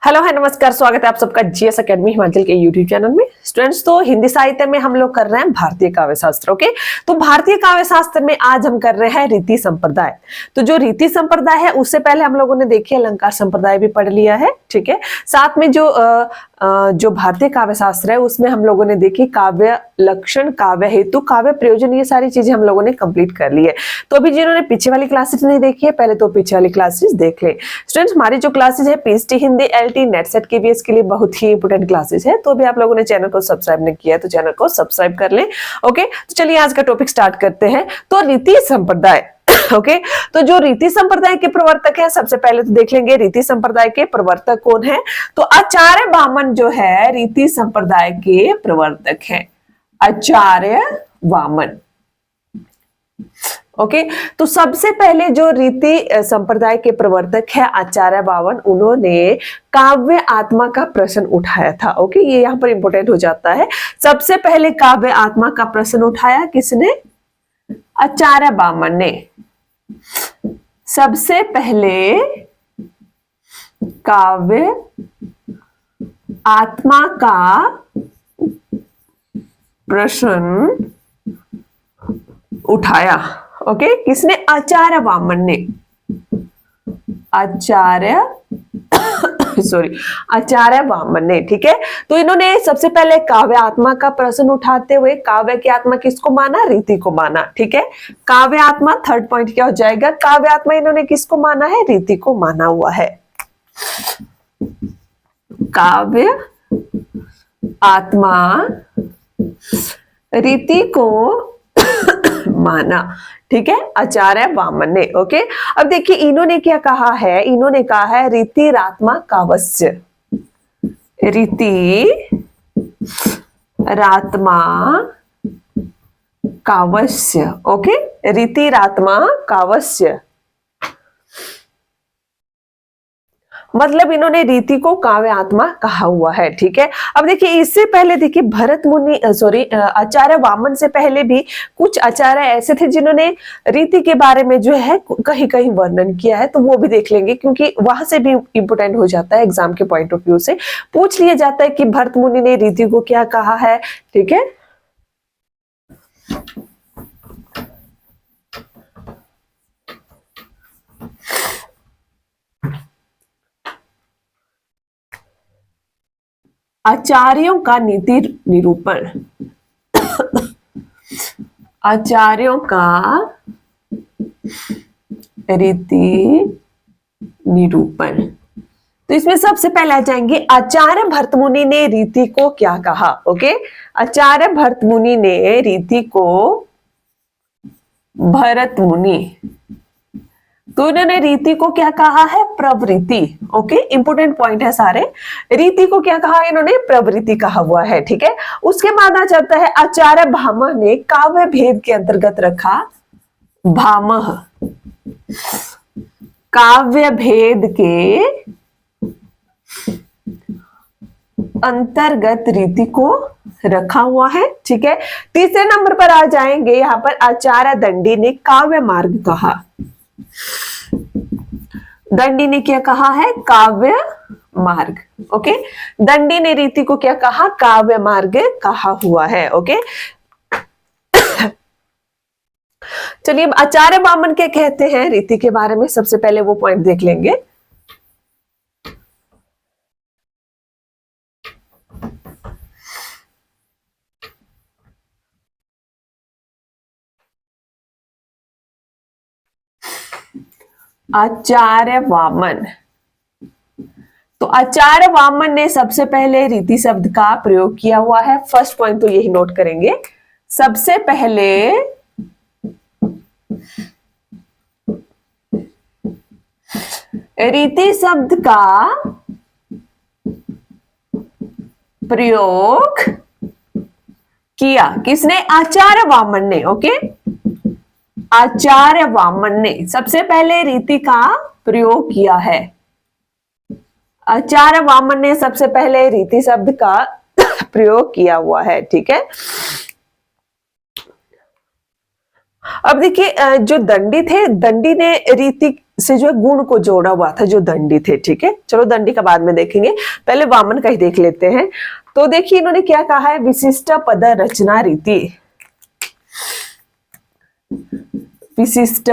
Hello है नमस्कार, स्वागत है आप सबका जीएस एकेडमी हिमाचल के यूट्यूब चैनल में। स्टूडेंट्स, तो हिंदी साहित्य में हम लोग कर रहे हैं भारतीय काव्य शास्त्र। ओके, तो भारतीय काव्य शास्त्र में आज हम कर रहे हैं रीति संप्रदाय। तो जो रीति संप्रदाय है उससे पहले हम लोगों ने देखिए अलंकार संप्रदाय भी पढ़ लिया है, ठीक है। साथ में जो भारतीय काव्य शास्त्र है उसमें हम लोगों ने देखी काव्य लक्षण, काव्य हेतु, काव्य प्रयोजन, ये सारी चीजें हम लोगों ने कंप्लीट कर ली है। तो अभी जिन्होंने पीछे वाली क्लासेस नहीं देखी है पहले तो पीछे वाली क्लासेस देख ले। स्टूडेंट्स, हमारी जो क्लासेस है PhD Hindi, LT, net set, KVS के लिए बहुत ही इंपोर्टेंट क्लासेस है। तो अभी आप लोगों ने चैनल को सब्सक्राइब नहीं किया है तो चैनल को सब्सक्राइब कर लें। ओके, तो चलिए आज का टॉपिक स्टार्ट करते हैं। तो रीति संप्रदाय। ओके, तो जो रीति संप्रदाय के प्रवर्तक है सबसे पहले तो देख लेंगे रीति संप्रदाय के प्रवर्तक कौन है। तो आचार्य वामन जो है रीति संप्रदाय के प्रवर्तक हैं, आचार्य वामन। ओके, तो सबसे पहले जो रीति संप्रदाय के प्रवर्तक है आचार्य वामन, उन्होंने काव्य आत्मा का प्रश्न उठाया था। ओके, ये यहां पर इंपॉर्टेंट हो जाता है। सबसे पहले काव्य आत्मा का प्रश्न उठाया किसने? आचार्य वामन ने। सबसे पहले काव्य आत्मा का प्रश्न उठाया। ओके, किसने? आचार्य वामन ने। आचार्य वामन ने, ठीक है। तो इन्होंने सबसे पहले काव्य आत्मा का प्रश्न उठाते हुए काव्य की आत्मा किसको माना? रीति को माना, ठीक है। काव्य आत्मा, थर्ड पॉइंट क्या हो जाएगा? काव्य आत्मा इन्होंने किसको माना है? रीति को माना हुआ है। काव्य आत्मा रीति को माना, ठीक है, आचार्य वामन ने। ओके, अब देखिए इन्होंने क्या कहा है? इन्होंने कहा है रीतिरात्मा कावस्य। रीति रात्मा कावस्य। ओके, रीतिरात्मा कावस्य मतलब इन्होंने रीति को काव्य आत्मा कहा हुआ है, ठीक है। अब देखिए इससे पहले देखिए भरत मुनि आचार्य वामन से पहले भी कुछ आचार्य ऐसे थे जिन्होंने रीति के बारे में जो है कहीं कहीं वर्णन किया है, तो वो भी देख लेंगे क्योंकि वहां से भी इंपोर्टेंट हो जाता है। एग्जाम के पॉइंट ऑफ व्यू से पूछ लिया जाता है कि भरत मुनि ने रीति को क्या कहा है, ठीक है। आचार्यों का नीति निरूपण। आचार्यों का रीति निरूपण, तो इसमें सबसे पहले आ जाएंगे आचार्य भरत मुनि ने रीति को क्या कहा। ओके, आचार्य भरत मुनि ने रीति को, भरत मुनि, तो इन्होंने रीति को क्या कहा है? प्रवृत्ति। ओके, इंपोर्टेंट पॉइंट है सारे। रीति को क्या कहा? इन्होंने प्रवृत्ति कहा हुआ है, ठीक है। उसके बाद आ जाता है आचार्य भामह ने काव्य भेद के अंतर्गत रखा। भामह काव्य भेद के अंतर्गत रीति को रखा हुआ है, ठीक है। तीसरे नंबर पर आ जाएंगे यहां पर आचार्य दंडी ने काव्य मार्ग कहा। दंडी ने क्या कहा है? काव्य मार्ग। ओके, दंडी ने रीति को क्या कहा? काव्य मार्ग कहा हुआ है। ओके, चलिए अब आचार्य वामन क्या कहते हैं रीति के बारे में, सबसे पहले वो पॉइंट देख लेंगे। आचार्य वामन, तो आचार्य वामन ने सबसे पहले रीति शब्द का प्रयोग किया हुआ है। फर्स्ट पॉइंट तो यही नोट करेंगे। सबसे पहले रीति शब्द का प्रयोग किया किसने? आचार्य वामन ने। ओके, आचार्य वामन ने सबसे पहले रीति का प्रयोग किया है। आचार्य वामन ने सबसे पहले रीति शब्द का प्रयोग किया हुआ है, ठीक है। अब देखिए जो दंडी थे, दंडी ने रीति से जो है गुण को जोड़ा हुआ था जो दंडी थे। ठीक है, चलो दंडी का बाद में देखेंगे, पहले वामन का ही देख लेते हैं। तो देखिए इन्होंने क्या कहा है, विशिष्ट पद रचना रीति, विशिष्ट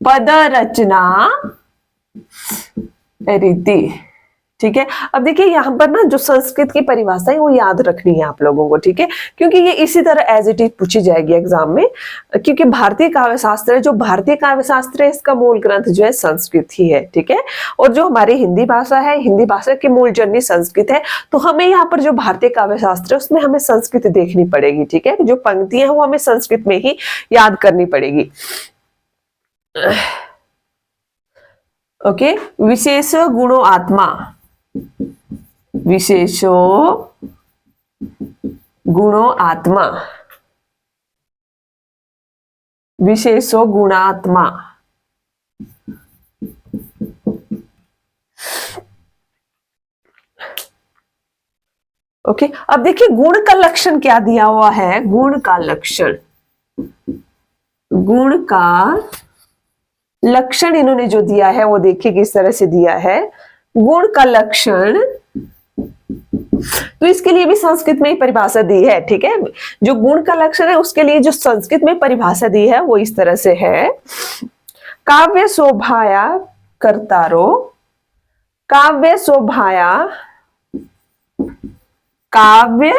पद रचना रीति। ठीक है, अब देखिए यहाँ पर ना जो संस्कृत की परिभाषा है वो याद रखनी है आप लोगों को। ठीक है, क्योंकि ये इसी तरह एज इट इज पूछी जाएगी एग्जाम में, क्योंकि भारतीय काव्य शास्त्र है, जो भारतीय काव्य शास्त्र है इसका मूल ग्रंथ जो है संस्कृत ही है। ठीक है, और जो हमारी हिंदी भाषा है, हिंदी भाषा की मूल जननी संस्कृत है, तो हमें यहाँ पर जो भारतीय काव्य शास्त्र है उसमें हमें संस्कृत देखनी पड़ेगी। ठीक है, जो पंक्तियां हैं वो हमें संस्कृत में ही याद करनी पड़ेगी। ओके, विशेष गुणो आत्मा, विशेषो गुणो आत्मा, विशेषो गुणात्मा। ओके, अब देखिए गुण का लक्षण क्या दिया हुआ है, गुण का लक्षण, गुण का लक्षण इन्होंने जो दिया है वो देखिए किस तरह से दिया है। गुण का लक्षण, तो इसके लिए भी संस्कृत में ही परिभाषा दी है। ठीक है, जो गुण का लक्षण है उसके लिए जो संस्कृत में परिभाषा दी है वो इस तरह से है, काव्य शोभाया कर्तारो, काव्य शोभाया, काव्य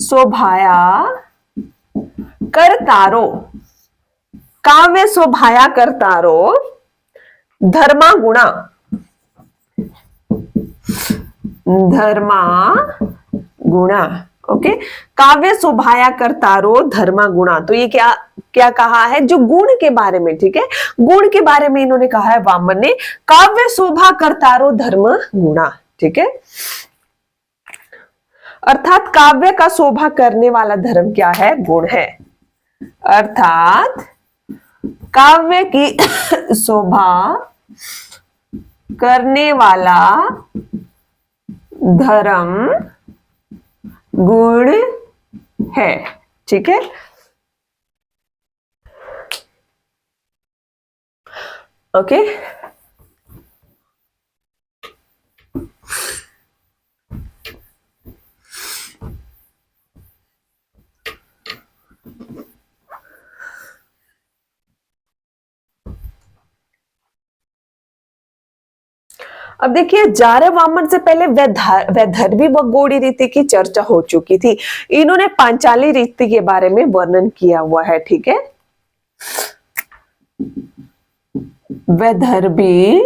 शोभाया कर्तारो, काव्य शोभाया कर्तारो धर्मा गुणा, धर्मा गुणा। ओके, काव्य शोभाया कर्तारो धर्मा गुणा, तो ये क्या क्या कहा है, जो गुण के बारे में। ठीक है, गुण के बारे में इन्होंने कहा है वामन ने, काव्य शोभा कर्तारो धर्म गुणा। ठीक है, अर्थात काव्य का शोभा करने वाला धर्म क्या है, गुण है। अर्थात काव्य की शोभा करने वाला धर्म गुण है। ठीक है, ओके, अब देखिए जारे वामन से पहले वैदर्भी व गौड़ी रीति की चर्चा हो चुकी थी। इन्होंने पांचाली रीति के बारे में वर्णन किया हुआ है। ठीक है, वैदर्भी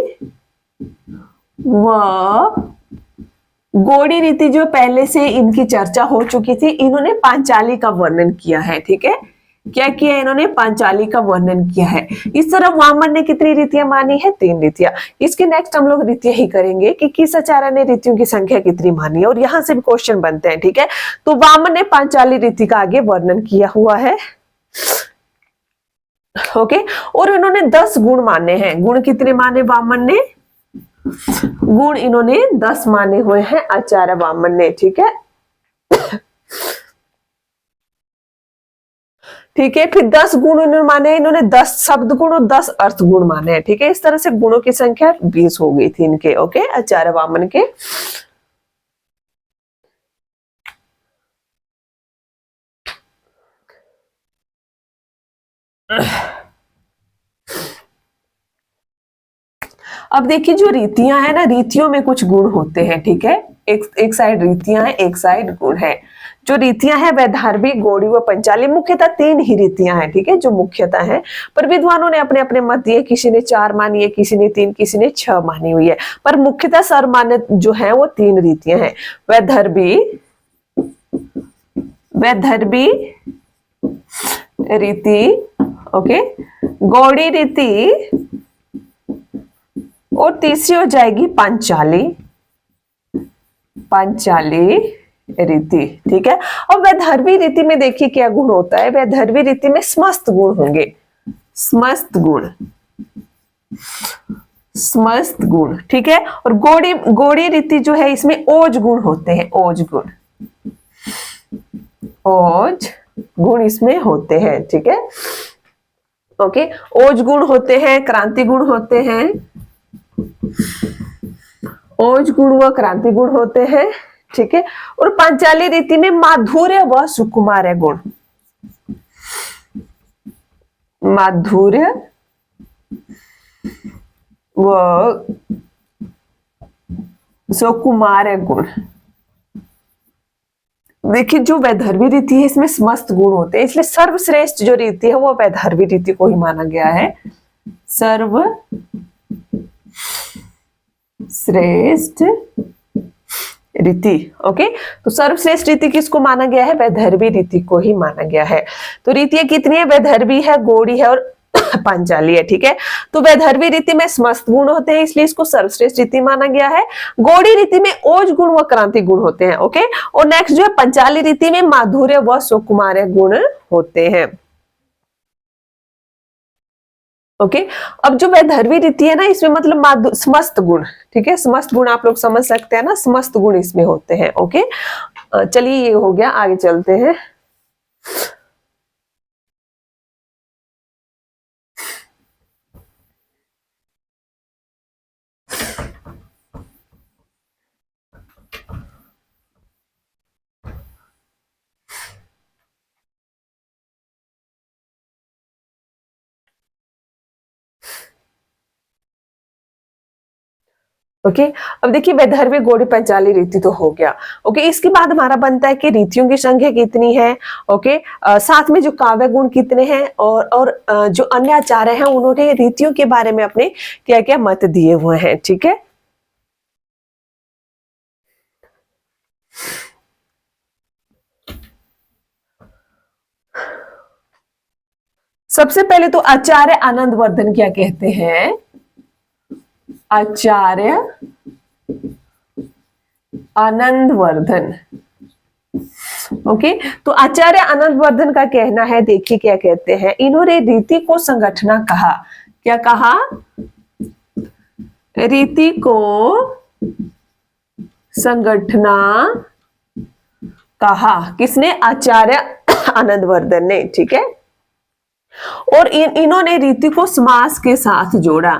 व गौड़ी रीति जो पहले से इनकी चर्चा हो चुकी थी, इन्होंने पांचाली का वर्णन किया है। ठीक है, क्या किया इन्होंने, पांचाली का वर्णन किया है। इस तरह वामन ने कितनी रीतियां मानी है, 3 रीतियां। इसके नेक्स्ट हम लोग रीतियां ही करेंगे कि किस आचार्य ने रीतियों की संख्या कितनी मानी है, और यहां से भी क्वेश्चन बनते हैं। ठीक है, तो वामन ने पांचाली रीति का आगे वर्णन किया हुआ है। ओके, और इन्होंने 10 गुण माने हैं। गुण कितने माने वामन ने, गुण इन्होंने 10 माने हुए हैं आचार्य वामन ने। ठीक है, ठीक है, फिर 10 गुण इन्होंने माने, इन्होंने 10 शब्द गुण और 10 अर्थ गुण माने हैं। ठीक है, इस तरह से गुणों की संख्या 20 हो गई थी इनके। ओके, आचार्य वामन के। अब देखिए जो रीतियां है ना, रीतियों में कुछ गुण होते हैं। ठीक है, एक साइड रीतियां हैं, एक साइड गुण है। जो रीतियां हैं वैदर्भी, गौड़ी व पंचाली, मुख्यतः 3 ही रीतियां हैं। ठीक है, जो मुख्यतः हैं, पर विद्वानों ने अपने अपने मत दिए, किसी ने 4 मानी है, किसी ने 3, किसी ने 6 मानी हुई है, पर मुख्यतः सर्वमान्य जो है वो 3 रीतियां हैं। वैदर्भी, वैदर्भी रीति, ओके, गौड़ी रीति, और तीसरी हो जाएगी पांचाली, पांचाली रीति। ठीक है, और वैदर्भी रीति में देखिए क्या गुण होता है, वैदर्भी रीति में समस्त गुण होंगे, समस्त गुण, समस्त गुण। ठीक है, और गौड़ी रीति जो है इसमें ओज गुण होते हैं, ओज गुण, ओज गुण इसमें होते हैं, ठीक है। ओके, ओज गुण होते हैं, क्रांति गुण होते हैं, ओज गुण व क्रांति गुण होते हैं, ठीक है। और पांचाली रीति में माधुर्य व सुकुमार गुण, माधुर्य व सुकुमार गुण। देखिए जो वैदर्भी रीति है इसमें समस्त गुण होते हैं, इसलिए सर्वश्रेष्ठ जो रीति है वो वैदर्भी रीति को ही माना गया है, सर्वश्रेष्ठ रीति। ओके, तो सर्वश्रेष्ठ रीति किसको माना गया है? वैदर्भी रीति को ही माना गया है। तो रीतियां कितनी है? वैदर्भी है, गौड़ी है और पांचाली है, ठीक है। तो वैदर्भी रीति में समस्त गुण होते हैं, इसलिए इसको सर्वश्रेष्ठ रीति माना गया है। गौड़ी रीति में ओज गुण व क्रांति गुण होते हैं, ओके। और नेक्स्ट जो है पंचाली रीति में माधुर्य व सुकुमार गुण होते हैं, ओके। अब जो वैदर्भी रीति है ना, इसमें मतलब समस्त गुण, ठीक है, समस्त गुण आप लोग समझ सकते हैं ना, समस्त गुण इसमें होते हैं, ओके। चलिए ये हो गया, आगे चलते हैं। ओके, अब देखिए वैदर्भी, गौड़ी, पंचाली रीति तो हो गया, ओके। इसके बाद हमारा बनता है कि रीतियों की संख्या कितनी है, ओके। साथ में जो काव्य गुण कितने हैं, और जो अन्य आचार्य हैं उन्होंने रीतियों के बारे में अपने क्या क्या मत दिए हुए हैं, ठीक है। सबसे पहले तो आचार्य आनंदवर्धन क्या कहते हैं? आचार्य आनंदवर्धन, ओके। तो आचार्य आनंदवर्धन का कहना है, देखिए क्या कहते हैं, इन्होंने रीति को संगठना कहा। क्या कहा? रीति को संगठना कहा। किसने? आचार्य आनंदवर्धन ने, ठीक है। और इन्होंने रीति को समास के साथ जोड़ा,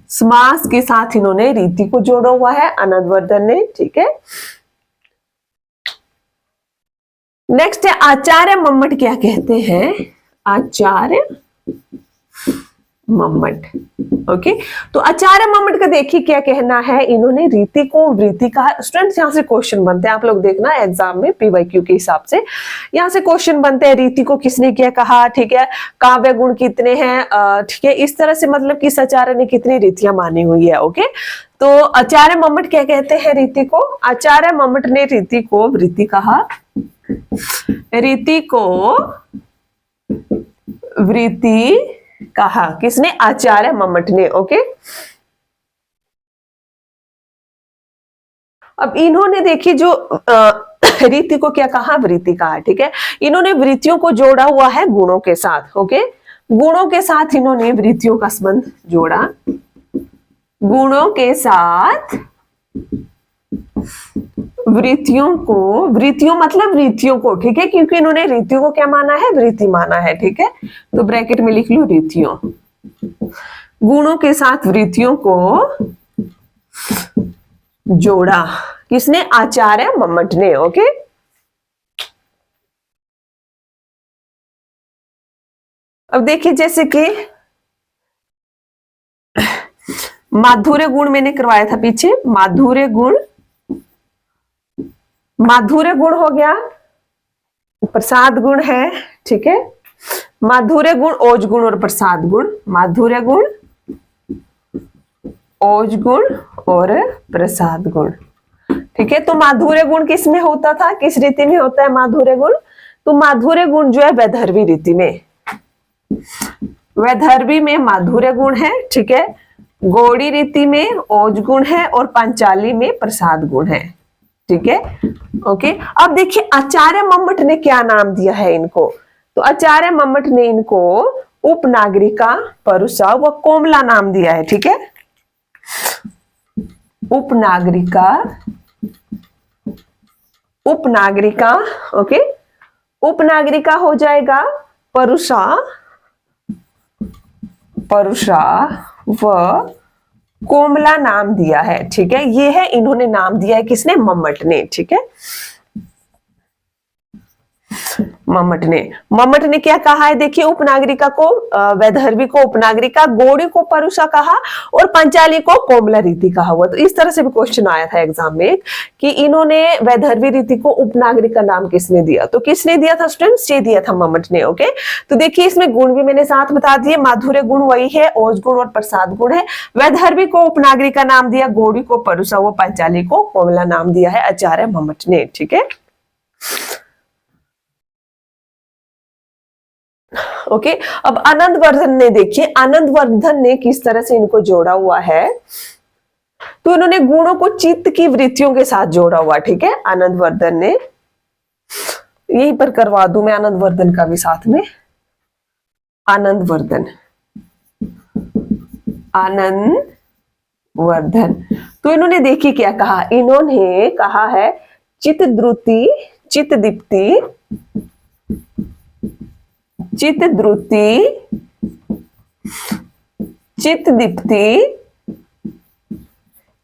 समास के साथ इन्होंने रीति को जोड़ा हुआ है आनंदवर्धन ने, ठीक है। नेक्स्ट है आचार्य मम्मट क्या कहते हैं? आचार्य मम्मट, ओके। तो आचार्य मम्मट का देखिए क्या कहना है, इन्होंने रीति को वृत्ति कहा। स्टूडेंट्स यहाँ से क्वेश्चन बनते हैं, आप लोग देखना एग्जाम में पीवाईक्यू के हिसाब से यहाँ से क्वेश्चन बनते हैं, रीति को किसने क्या कहा, ठीक है, काव्य गुण कितने हैं, ठीक है, इस तरह से मतलब किस आचार्य ने कितनी रीतियां मानी हुई है, ओके। तो आचार्य मम्मट क्या कहते हैं रीति को? आचार्य मम्मट ने रीति को वृत्ति कहा, रीति को वृत्ति कहा। किसने? आचार्य मम्मट ने, ओके। अब इन्होंने देखिए जो रीति को क्या कहा? वृत्ति कहा, ठीक है। इन्होंने वृत्तियों को जोड़ा हुआ है गुणों के साथ, ओके। गुणों के साथ इन्होंने वृत्तियों का संबंध जोड़ा, गुणों के साथ वृत्तियों को, वृत्तियों मतलब रीतियों को, ठीक है, क्योंकि इन्होंने रीतियों को क्या माना है? वृत्ति माना है, ठीक है। तो ब्रैकेट में लिख लो रीतियों, गुणों के साथ वृत्तियों को जोड़ा। किसने? आचार्य मम्मट ने, ओके। अब देखिए जैसे कि माधुर्य गुण मैंने करवाया था पीछे, माधुर्य गुण, माधुर्य गुण हो गया, प्रसाद गुण है, ठीक है। माधुर्य गुण, ओज गुण और प्रसाद गुण, माधुर्य गुण, ओज गुण और प्रसाद गुण, ठीक है। तो माधुर्य गुण किस में होता था? किस रीति में होता है माधुर्य गुण? तो माधुर्य गुण जो है वैदर्भी रीति में, वैदर्भी में माधुर्य गुण है, ठीक है। गौड़ी रीति में ओज गुण है और पांचाली में प्रसाद गुण है, ठीक है, ओके। अब देखिए आचार्य मम्मट ने क्या नाम दिया है इनको? तो आचार्य मम्मट ने इनको उपनागरिका, परुषा व कोमला नाम दिया है, ठीक है। उपनागरिका, उपनागरिका, ओके, उपनागरिका हो जाएगा परुषा, परुषा व कोमला नाम दिया है। ठीक है, ये है, इन्होंने नाम दिया है, किसने? मम्मट ने। ठीक है, मम्मट ने क्या कहा है? देखिए, उपनागरिका को वैदर्भी को उपनागरिका, गौड़ी को परुषा कहा और पंचाली को कोमला रीति कहा हुआ। तो इस तरह से भी क्वेश्चन आया था एग्जाम में कि इन्होंने वैदर्भी रीति को उपनागरिका नाम किसने दिया? तो किसने दिया था स्टूडेंट्स? ये दिया था मम्मट ने। ओके, तो देखिए इसमें गुण भी मैंने साथ बता दिए। माधुर्य गुण वही है, ओज गुण और प्रसाद गुण है। वैदर्भी को उपनागरिका नाम दिया, गौड़ी को परुषा व पंचाली को कोमला नाम दिया है आचार्य मम्मट ने। ठीक है, ओके। अब आनंदवर्धन ने, देखिए आनंदवर्धन ने किस तरह से इनको जोड़ा हुआ है। तो इन्होंने गुणों को चित्त की वृत्तियों के साथ जोड़ा हुआ। ठीक है, आनंदवर्धन ने, यहीं पर करवा दूं मैं आनंदवर्धन का भी साथ में। आनंदवर्धन, आनंदवर्धन, तो इन्होंने देखिए क्या कहा? इन्होंने कहा है चित्तद्रुति, चित्तदीप्ति, चित्तद्रुति, चित्तदीप्ति,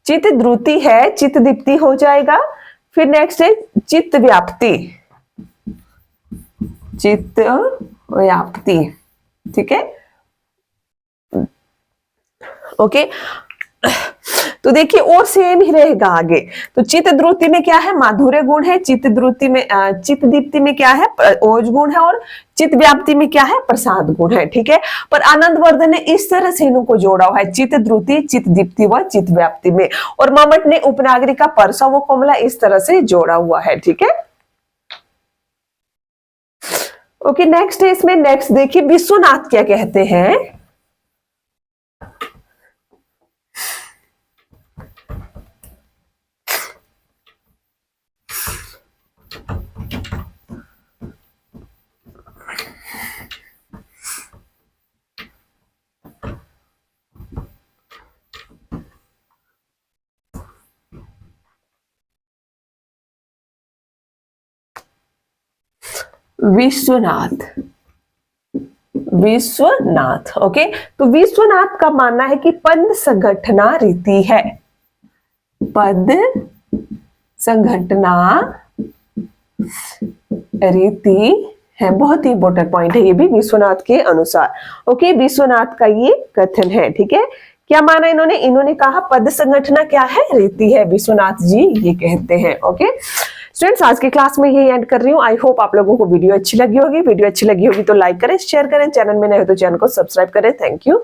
चित्तद्रुति है, चित्तदीप्ति हो जाएगा। फिर नेक्स्ट है चित्त व्याप्ति, चित्त व्याप्ति। ठीक है, ओके। तो देखिए और सेम ही रहेगा आगे। तो चित्तद्रुति में क्या है? माधुर्य गुण है। चित्तद्रुति में चित्तदीप्ति में क्या है? ओज गुण है। और चित्त व्याप्ति में क्या है? प्रसाद गुण है। ठीक है, पर आनंदवर्धन ने इस तरह से इनको जोड़ा हुआ है, चित्तद्रुति, चित्तदीप्ति व चित्त व्याप्ति में। और मम्मट ने उपनागरिका, परसा व कोमला इस तरह से जोड़ा हुआ है। ठीक है, ओके। नेक्स्ट है इसमें, नेक्स्ट देखिए विश्वनाथ क्या कहते हैं। विश्वनाथ, विश्वनाथ, ओके। तो विश्वनाथ का मानना है कि पद संघटना रीति है, पद संघटना रीति है। बहुत ही इंपॉर्टेंट पॉइंट है ये भी विश्वनाथ के अनुसार। ओके, विश्वनाथ का ये कथन है। ठीक है, क्या माना इन्होंने? इन्होंने कहा पद संघटना क्या है? रीति है। विश्वनाथ जी ये कहते हैं। ओके स्टूडेंट्स, आज की क्लास में यही एंड कर रही हूँ। आई होप आप लोगों को वीडियो अच्छी लगी होगी। वीडियो अच्छी लगी होगी तो लाइक करें, शेयर करें। चैनल में नए हो तो चैनल को सब्सक्राइब करें। Thank you.